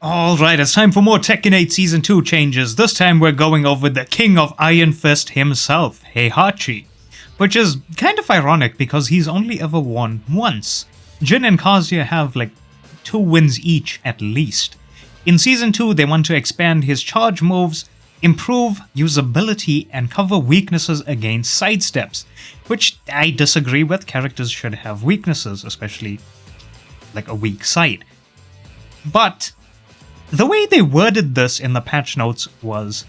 Alright, it's time for more Tekken 8 Season 2 changes. This time we're going over the King of Iron Fist himself, Heihachi. Which is kind of ironic because he's only ever won once. Jin and Kazuya have like 2 wins each at least. In Season 2 they want to expand his charge moves, improve usability and cover weaknesses against sidesteps. Which I disagree with, characters should have weaknesses, especially like a weak side. But the way they worded this in the patch notes was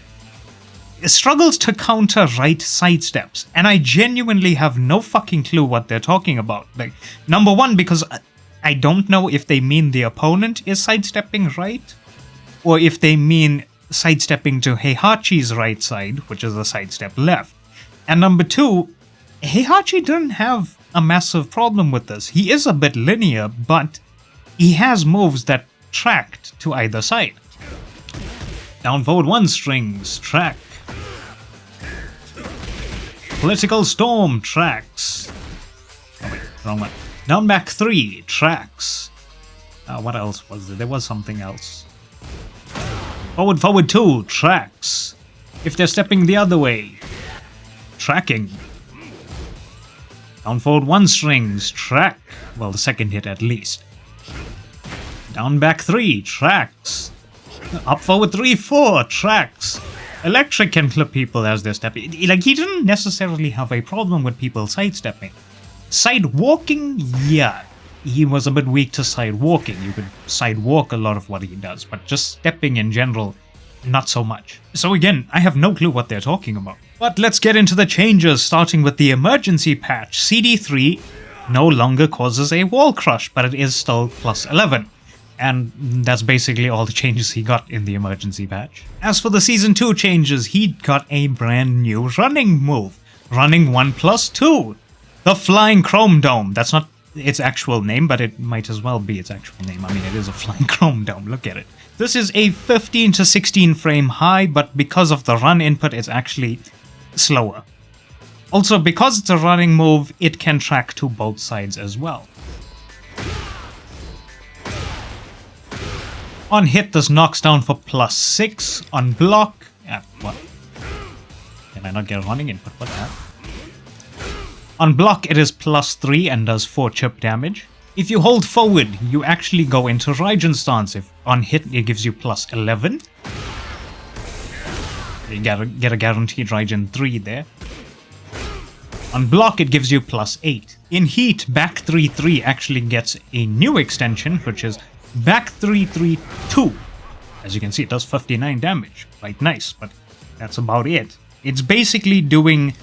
struggles to counter right sidesteps, and I genuinely have no fucking clue what they're talking about. Like, number one, because I don't know if they mean the opponent is sidestepping right, or if they mean sidestepping to Heihachi's right side, which is the sidestep left. And number two, Heihachi didn't have a massive problem with this. He is a bit linear, but he has moves that tracked to either side. Down forward 1 strings, track. Political storm, tracks. Oh wait, wrong one. Down back 3, tracks. What else was there? There was something else. Forward 2, tracks. If they're stepping the other way, tracking. Down forward 1 strings, track. Well, the second hit at least. Down back 3, tracks. Up forward 3, 4, tracks. Electric can clip people as they're stepping. Like, he didn't necessarily have a problem with people sidestepping. Side walking, yeah. He was a bit weak to side walking. You could side walk a lot of what he does, but just stepping in general, not so much. So again, I have no clue what they're talking about. But let's get into the changes, starting with the emergency patch. CD3 no longer causes a wall crush, but it is still plus 11. And that's basically all the changes he got in the emergency patch. As for the Season 2 changes, he got a brand new running move. Running 1+2. The Flying Chrome Dome. That's not its actual name, but it might as well be its actual name. I mean, it is a Flying Chrome Dome, look at it. This is a 15 to 16 frame high, but because of the run input, it's actually slower. Also, because it's a running move, it can track to both sides as well. On hit, this knocks down for +6. On block... what? Can I not get a running input? What the hell? On block, it is +3 and does 4 chip damage. If you hold forward, you actually go into Raijin stance. If on hit, it gives you +11. You get a guaranteed Raijin 3 there. On block, it gives you +8. In heat, back 3-3 actually gets a new extension, which is back 3-3-2. As you can see, it does 59 damage. Quite nice, but that's about it. It's basically doing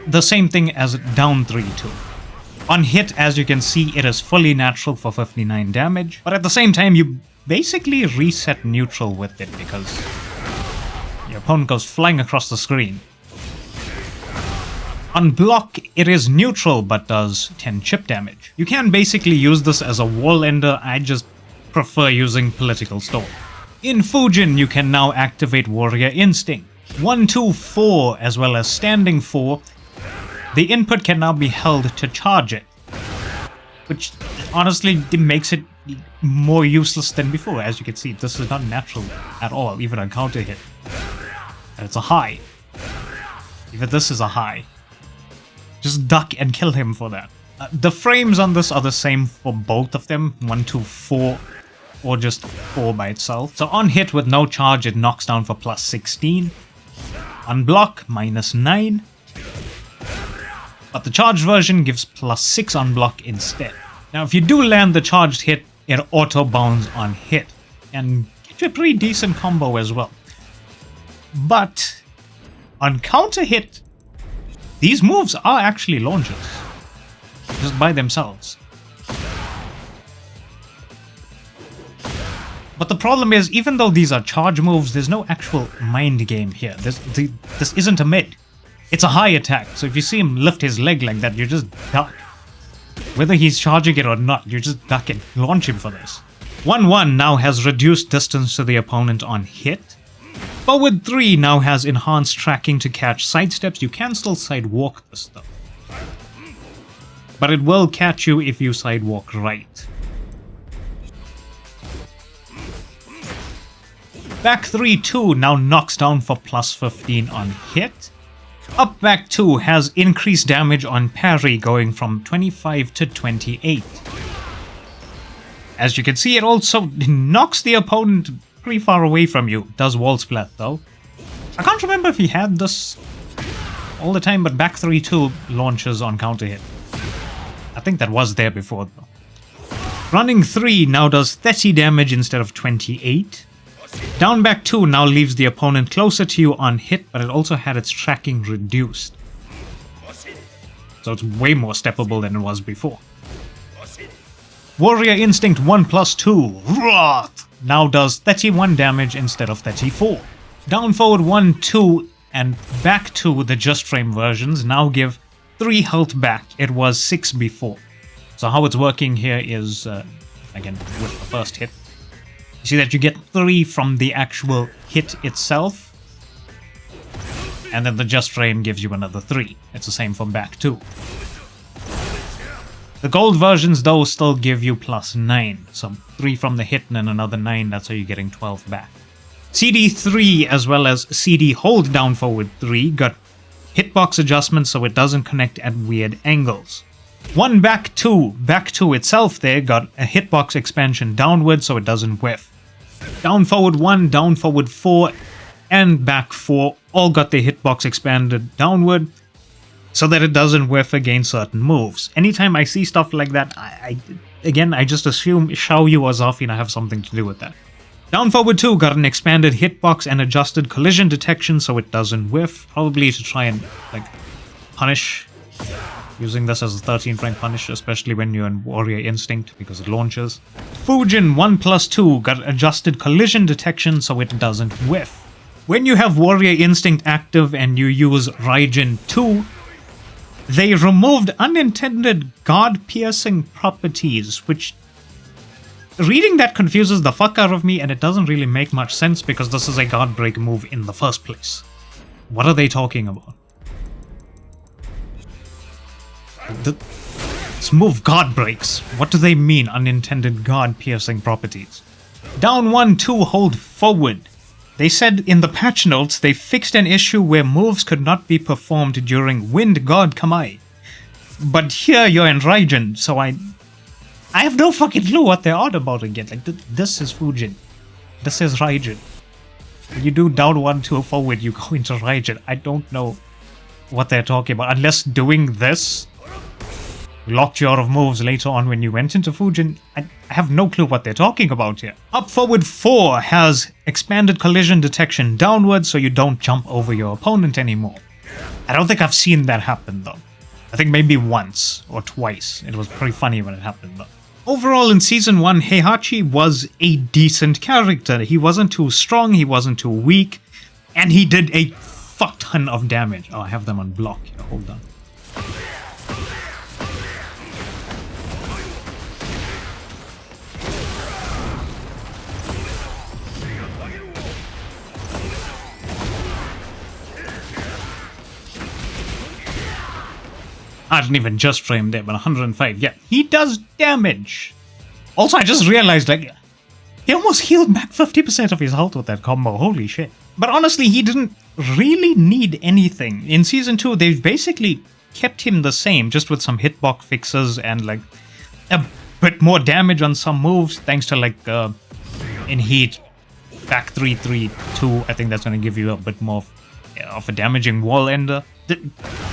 the same thing as down 3-2. On hit, as you can see, it is fully natural for 59 damage, but at the same time, you basically reset neutral with it because your opponent goes flying across the screen. On block, it is neutral but does 10 chip damage. You can basically use this as a wall ender. I just prefer using Political Storm. In Fujin, you can now activate Warrior Instinct. 1, 2, 4, as well as Standing 4. The input can now be held to charge it, which honestly makes it more useless than before. As you can see, this is not natural at all, even on counter hit. And it's a high. Even this is a high. Just duck and kill him for that. The frames on this are the same for both of them, 1, 2, 4, or just 4 by itself. So on hit with no charge, it knocks down for +16. On block, -9. But the charged version gives +6 on block instead. Now if you do land the charged hit, it auto bounds on hit, and gives you a pretty decent combo as well. But on counter hit, these moves are actually launchers, just by themselves. But the problem is, even though these are charge moves, there's no actual mind game here. This isn't a mid. It's a high attack, so if you see him lift his leg like that, you just duck. Whether he's charging it or not, you just duck and launch him for this. 1-1 now has reduced distance to the opponent on hit. Forward 3 now has enhanced tracking to catch sidesteps. You can still sidewalk this though, but it will catch you if you sidewalk right. Back 3-2 now knocks down for plus 15 on hit. Up back 2 has increased damage on parry going from 25 to 28. As you can see, it also knocks the opponent pretty far away from you. Does wall splat though. I can't remember if he had this all the time, but back 3-2 launches on counter hit. I think that was there before though. Running 3 now does 30 damage instead of 28. Down back 2 now leaves the opponent closer to you on hit, but it also had its tracking reduced. So it's way more steppable than it was before. Warrior Instinct 1+2, Wrath, now does 31 damage instead of 34. Down forward 1-2 and back 2, the Just Frame versions, now give 3 health back. It was 6 before. So how it's working here is, again, with the first hit. You see that you get 3 from the actual hit itself, and then the Just Frame gives you another 3. It's the same for back 2. The gold versions though still give you plus 9, so 3 from the hit and then another 9, that's how you're getting 12 back. CD3 as well as CD hold down forward 3 got hitbox adjustments so it doesn't connect at weird angles. Back 2 itself there got a hitbox expansion downward so it doesn't whiff. Down forward 1, down forward 4, and back 4 all got their hitbox expanded downward so that it doesn't whiff against certain moves. Anytime I see stuff like that, I just assume Xiaoyu or Zafina have something to do with that. Down forward 2 got an expanded hitbox and adjusted collision detection so it doesn't whiff, probably to try and like punish. Using this as a 13th rank punish, especially when you're in Warrior Instinct, because it launches. Fujin 1+2 got adjusted collision detection so it doesn't whiff. When you have Warrior Instinct active and you use Raijin 2, they removed unintended guard-piercing properties, which... Reading that confuses the fuck out of me, and it doesn't really make much sense because this is a guard break move in the first place. What are they talking about? This move guard breaks. What do they mean, unintended guard-piercing properties? Down 1-2 hold forward. They said in the patch notes they fixed an issue where moves could not be performed during Wind Guard Kamai. But here you're in Raijin, so I have no fucking clue what they're on about again. Like, this is Fujin. This is Raijin. When you do down 1-2 forward, you go into Raijin. I don't know what they're talking about. Unless doing this locked you out of moves later on when you went into Fujin. I have no clue what they're talking about here. Up forward 4 has expanded collision detection downward so you don't jump over your opponent anymore. I don't think I've seen that happen though. I think maybe once or twice. It was pretty funny when it happened though. Overall in Season 1, Heihachi was a decent character. He wasn't too strong, he wasn't too weak, and he did a fuck ton of damage. Oh, I have them on block here, hold on. I didn't even just frame there, but 105. Yeah, he does damage. Also, I just realized, like, he almost healed back 50% of his health with that combo. Holy shit. But honestly, he didn't really need anything. In Season 2, they've basically kept him the same, just with some hitbox fixes and, like, a bit more damage on some moves, thanks to, like, in Heat, back 3-3-2. I think that's going to give you a bit more of a damaging wall ender.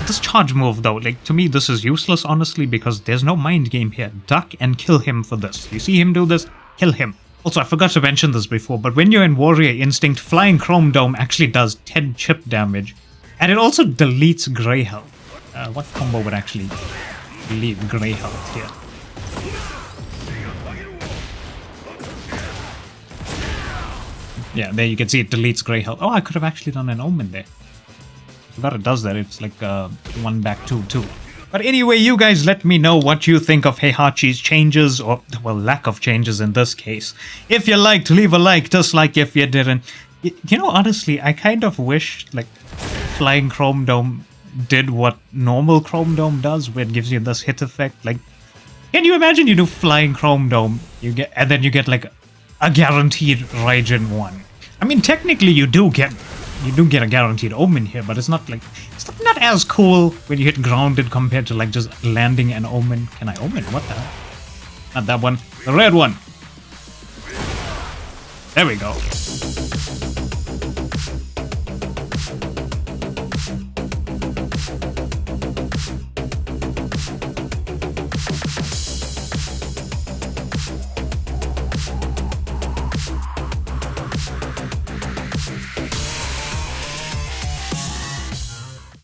This charge move though, like, to me this is useless honestly because there's no mind game here. Duck and kill him for this. You see him do this? Kill him. Also, I forgot to mention this before, but when you're in Warrior Instinct, Flying Chrome Dome actually does 10 chip damage, and it also deletes Grey Health. What combo would actually leave Grey Health here? Yeah, there you can see it deletes Grey Health. Oh, I could have actually done an Omen there. I forgot it does that. It's like 1 back 2-2. But anyway, you guys let me know what you think of Heihachi's changes, or, well, lack of changes in this case. If you liked, leave a like, dislike if you didn't. You know, honestly, I kind of wish, like, Flying Chrome Dome did what normal Chrome Dome does, where it gives you this hit effect. Like, can you imagine you do Flying Chrome Dome, and then you get, like, a guaranteed Raijin 1? I mean, technically you do get a guaranteed omen here, but it's not like not as cool when you hit grounded compared to like just landing an omen. Can I omen? What the hell? Not that one. The red one. There we go.